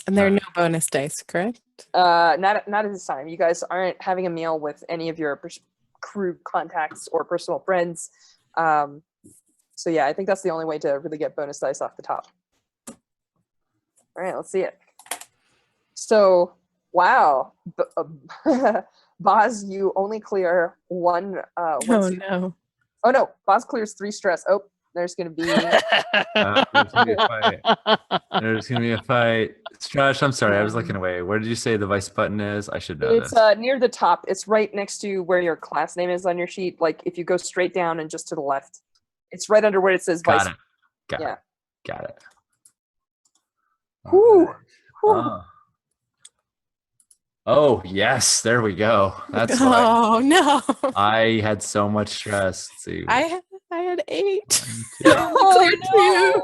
And there are no bonus dice, correct? Not at this time. You guys aren't having a meal with any of your crew contacts or personal friends. So yeah, I think that's the only way to really get bonus dice off the top. All right, let's see it. So, wow. Boz, you only clear one. Oh no. Oh no, Boz clears 3 stress. Oh, there's going to be... there's going to be a fight. There's going to be a fight. Strash, I'm sorry. I was looking away. Where did you say the vice button is? I should know It's this. near the top. It's right next to where your class name is on your sheet. Like if you go straight down and just to the left. It's right under where it says vice. Got it. Whew. Right. Oh, yes. There we go. That's why. Oh no. I had so much stress. Let's see. I had 8. 1, 2, Oh, no.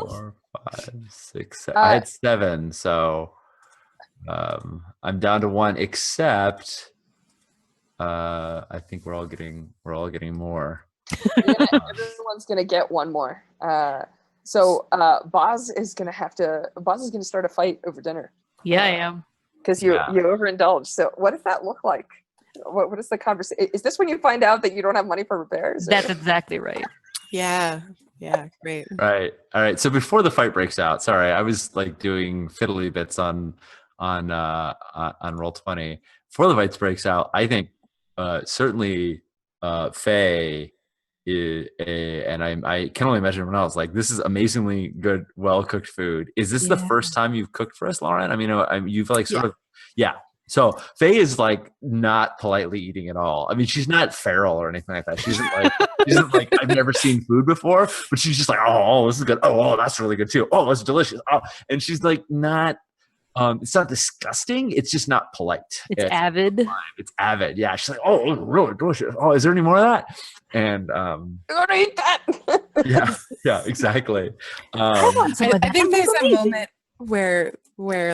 4, 5, 6, 7. I had 7, so I'm down to 1. Except, I think we're all getting more. Everyone's gonna get one more. So Boz is gonna start a fight over dinner. Yeah, I am. Because you overindulged. So what does that look like? What is the conversation? Is this when you find out that you don't have money for repairs? That's exactly right. Yeah, great. Right. All right. So before the fight breaks out, sorry, I was like doing fiddly bits on Roll20. Before the fight breaks out, I think certainly Faye and I can only imagine everyone else. Like, this is amazingly good, well cooked food. Is this the first time you've cooked for us, Lauren? I mean, you've like sort of Yeah. So Faye is like not politely eating at all. I mean, she's not feral or anything like that. She isn't like I've never seen food before, but she's just like, oh, this is good. Oh, that's really good too. Oh, that's delicious. Oh, and she's like not. It's not disgusting. It's just not polite. It's avid. It's avid. Yeah. She's like, oh, really delicious. Oh, is there any more of that? And I'm gonna eat that. yeah, exactly. I think there's a moment where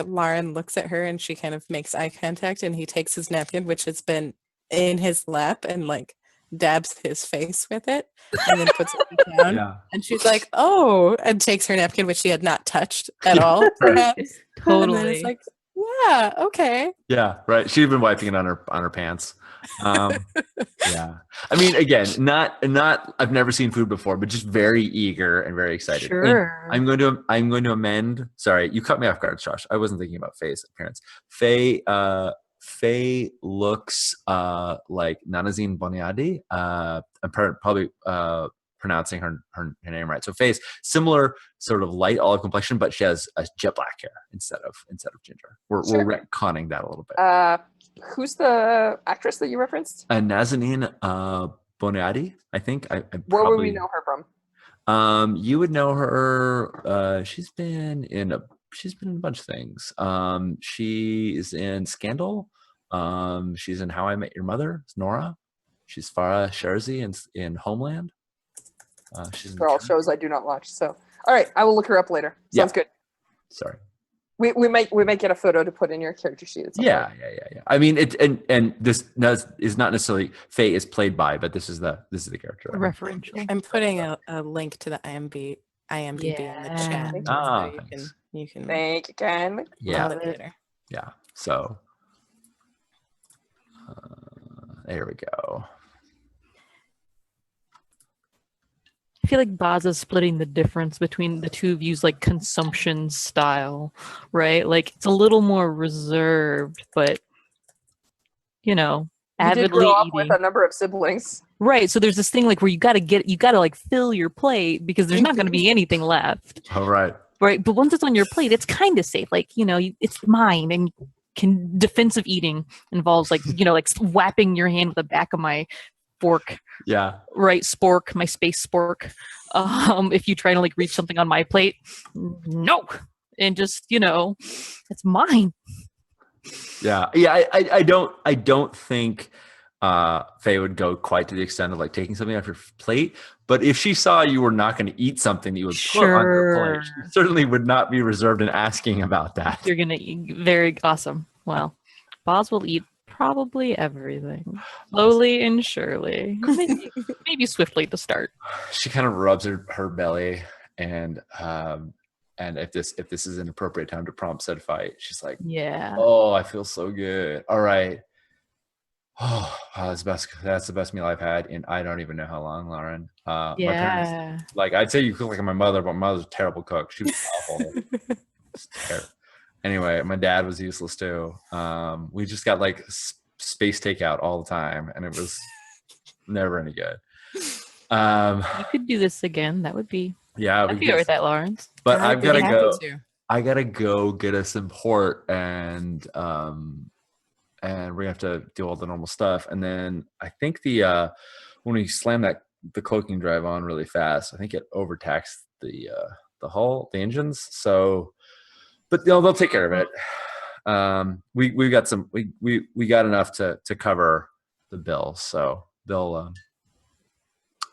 Lauren looks at her and she kind of makes eye contact, and he takes his napkin, which has been in his lap, and like dabs his face with it, and then puts it down. Yeah. And she's like, "Oh," and takes her napkin, which she had not touched at all. Right. Perhaps. And then Totally. it's like, yeah, okay. Yeah, right. She'd been wiping it on her pants. Yeah. I mean, again, not. I've never seen food before, but just very eager and very excited. And Sure. I'm going to amend. Sorry, you caught me off guard, Josh. I wasn't thinking about Faye's appearance. Faye looks like Nanazine Boniadi. I'm probably pronouncing her name right. So Faye's similar, sort of light olive complexion, but she has a jet black hair instead of ginger. We're retconning that a little bit. Who's the actress that you referenced? Nazanin Boniadi, I think. Where would we know her from? You would know her. She's been in a bunch of things. She is in Scandal. She's in How I Met Your Mother. It's Nora. She's Farah Sherzi in Homeland. She's They're all shows I do not watch. So, all right, I will look her up later. Sounds good. Sorry. We might get a photo to put in your character sheet. At some point. Yeah. I mean, it and this is not necessarily Faye is played by, but this is the character. Referential. I'm putting a link to the IMDb in the chat. Ah, so you can Thank you, Ken. Yeah. follow it later. Yeah. So there we go. I feel like Boz is splitting the difference between the two views, like consumption style, right? Like it's a little more reserved, but You did avidly grow up eating. with a number of siblings. Right. So there's this thing like where you gotta like fill your plate because there's not gonna be anything left. All right. Right. But once it's on your plate, it's kind of safe. Like, it's mine, and defensive eating involves like, like whapping your hand with the back of my fork. Yeah. Right, spork, my space spork. If you try to like reach something on my plate, no, and just it's mine. Yeah. I don't think Faye would go quite to the extent of like taking something off your plate. But if she saw you were not going to eat something that you would put on your plate, she certainly would not be reserved in asking about that. You're gonna eat very awesome. Well, Boz will eat probably everything, slowly and surely, maybe swiftly to start. She kind of rubs her belly, and if this is an appropriate time to prompt said fight, she's like, Yeah. "Oh, I feel so good. All right. Oh, wow, that's the best meal I've had in I don't even know how long, Lauren. My parents, like I'd say you cook like my mother, but my mother's a terrible cook. She was awful. Terrible. Anyway, my dad was useless too. We just got like space takeout all the time, and it was never any good. You could do this again. That would be. Yeah, I'd be with that, Lawrence. But I've got to go. To. I gotta go get us some port, and we have to do all the normal stuff. And then I think when we slam the cloaking drive on really fast, I think it overtaxed the hull, the engines. So, but they'll take care of it. We got some. We got enough to cover the bill. So they'll.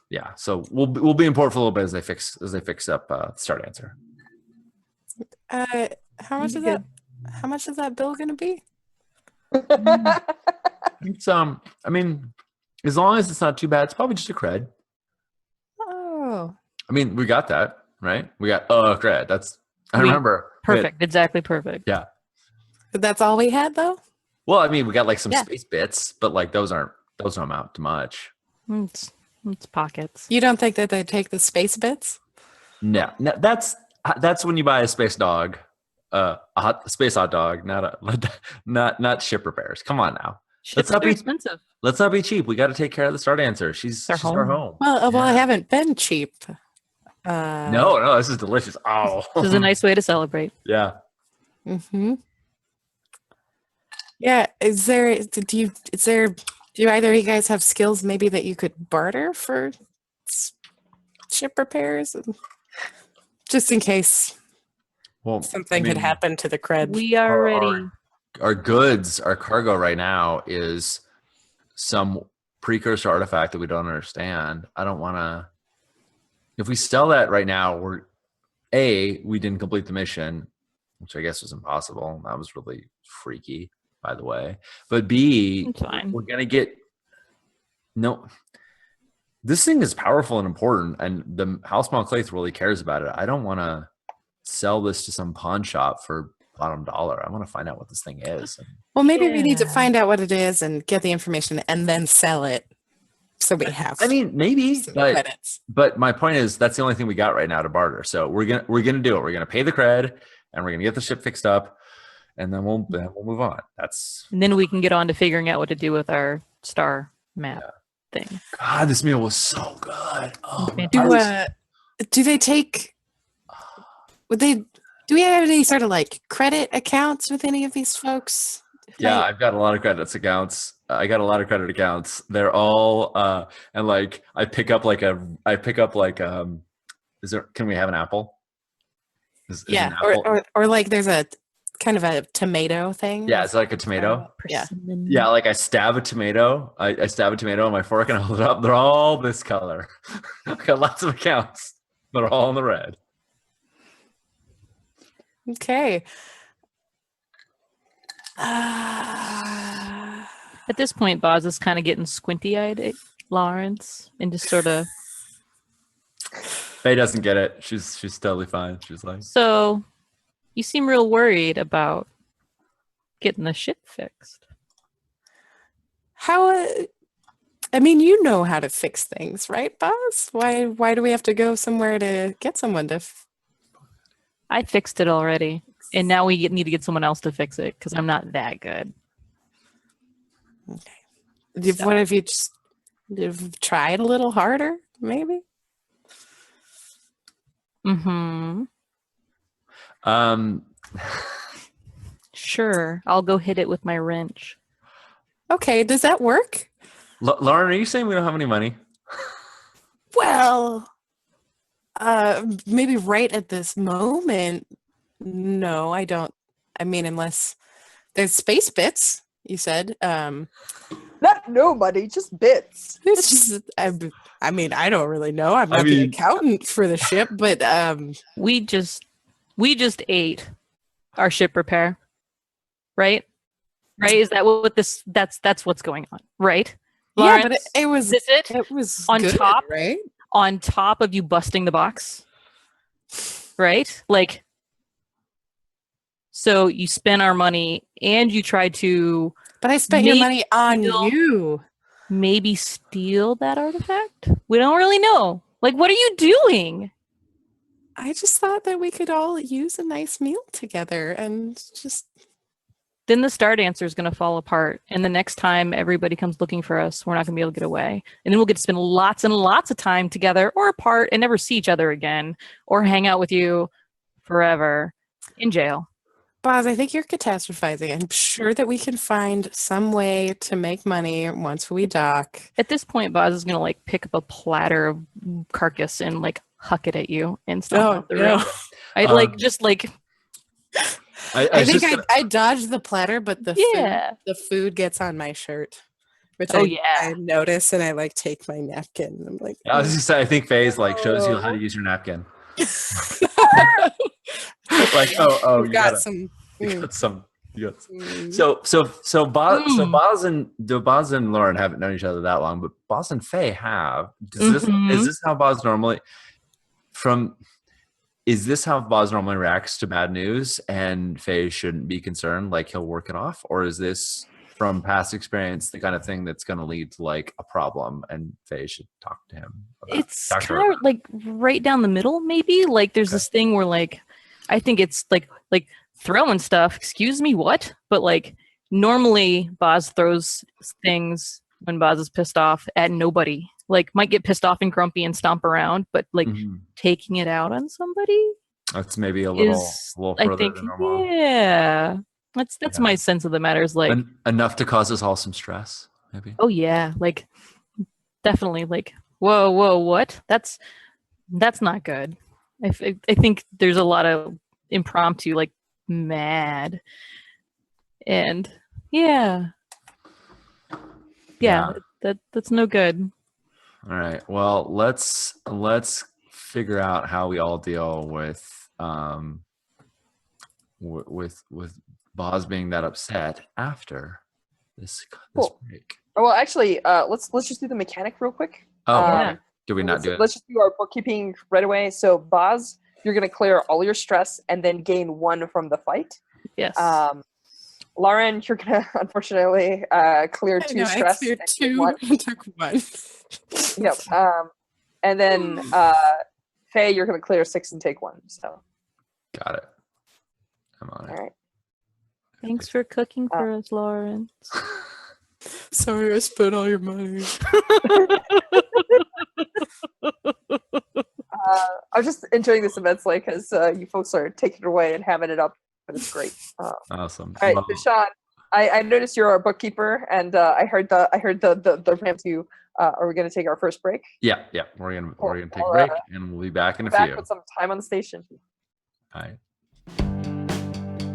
Yeah. So we'll be in port for a little bit as they fix up Stardancer. How much is that? How much is that bill going to be? It's I mean, as long as it's not too bad, it's probably just a cred. Oh. I mean, we got that, right? We got cred. I remember. Perfect. Exactly perfect. Yeah. But that's all we had though? Well, I mean, we got like some space bits, but like those don't amount to much. It's pockets. You don't think that they take the space bits? No, that's when you buy a space dog, space hot dog, not ship repairs. Come on now. Ships are expensive. Let's not be cheap. We got to take care of the Stardancer. She's our home. Well, I haven't been cheap. No, this is delicious. Oh, this is a nice way to celebrate. Yeah. Mm-hmm. Yeah, do either of you guys have skills maybe that you could barter for ship repairs? Just in case Well, something had happened to the cred. We are ready. Our goods, our cargo right now is some precursor artifact that we don't understand. I don't want to. If we sell that right now, we didn't complete the mission, which I guess was impossible. That was really freaky, by the way. But B, It's fine. we're gonna get this thing is powerful and important, and the House Monclaith really cares about it. I don't want to sell this to some pawn shop for bottom dollar. I want to find out what this thing is. Well, maybe we need to Yeah. find out what it is and get the information and then sell it. So we have. I mean, maybe, some credits. but my point is that's the only thing we got right now to barter. So we're gonna do it. We're gonna pay the cred, and we're gonna get the ship fixed up, and then we'll move on. And then we can get on to figuring out what to do with our star map thing. God, this meal was so good. Oh, Do they take? Do we have any sort of like credit accounts with any of these folks? yeah, I've got a lot of credits accounts. I got a lot of credit accounts. They're all and like I pick up like can we have an apple? Is Yeah, an apple? or like there's a kind of a tomato thing. Yeah, it's like a tomato. Yeah. Yeah, like I stab a tomato. I stab a tomato on my fork and I hold it up. They're all this color. I've got lots of accounts. They're all in the red. Okay. At this point, Boz is kind of getting squinty-eyed at Lawrence and just sort of. Faye doesn't get it. She's totally fine. She's like, So, you seem real worried about getting the ship fixed. How? I mean, you know how to fix things, right, boss? Why do we have to go somewhere to get someone to? I fixed it already, and now we need to get someone else to fix it because I'm not that good. What if you just tried a little harder, maybe? Mm-hmm. Sure, I'll go hit it with my wrench. Okay, does that work? Lauren, are you saying we don't have any money? Well, maybe right at this moment, no, I don't. I mean, unless there's space bits, you said. Not nobody, just bits. It's just, I mean, I don't really know. I'm not the accountant for the ship, but We just ate our ship repair, right? Right? Is that what this? That's what's going on, right? yeah, but Lawrence, it was is it it was on good, top? right? On top of you busting the box, right? Like, so you spent our money and you tried to But I spent your money on steal- you. maybe steal that artifact. We don't really know. Like, what are you doing? I just thought that we could all use a nice meal together and just. Then the Stardancer is going to fall apart. And the next time everybody comes looking for us, we're not going to be able to get away. And then we'll get to spend lots and lots of time together or apart and never see each other again or hang out with you forever in jail. Boz, I think you're catastrophizing. I'm sure that we can find some way to make money once we dock. At this point, Boz is going to like pick up a platter of carcass and like huck it at you and stomp out the room. I like just like. I think I dodged the platter, but the food gets on my shirt, which I notice, and I like take my napkin. I'm like, I was just saying, I think Faye's like shows you how to use your napkin. Like, you got some. You got some. So Boz and Lauren haven't known each other that long, but Boz and Faye have. Is this how Boz normally Is this how Boz normally reacts to bad news and Faye shouldn't be concerned, like he'll work it off? Or is this from past experience the kind of thing that's going to lead to like a problem and Faye should talk to him about? It's kind of like right down the middle, maybe. Like there's this thing where like, I think it's like throwing stuff. Excuse me, what? But like normally Boz throws things when Boz is pissed off at nobody. Like might get pissed off and grumpy and stomp around, but like taking it out on somebody. That's maybe a little further than normal. Yeah. That's Yeah. my sense of the matter. Is like, Enough to cause us all some stress, maybe. oh yeah, like definitely like, whoa, what? That's not good. I think there's a lot of impromptu like mad, and yeah, that's no good. All right. Well, let's figure out how we all deal with with Boz being that upset after this Cool. break. Oh, well, actually, let's just do the mechanic real quick. Oh, Yeah. do we not do it? Let's just do our bookkeeping right away. So, Boz, you're going to clear all your stress and then gain 1 from the fight. Yes. Lauren, you're going to unfortunately clear 2 No, stress. I cleared and take 2 1. and took 1. Yep. And then Faye, you're going to clear 6 and take 1. So, Got it. I'm on all it. right. Thanks for cooking for us, Lawrence. Sorry, I spent all your money. I'm just enjoying this immensely because you folks are taking it away and having it up, but it's great. All Awesome. right, Well, Deshaun, I noticed you're our bookkeeper, and I heard the ramp to. Are we going to take our first break? yeah. We're gonna take a I'll, break, and we'll be back in a back few. with some time on the station. All right.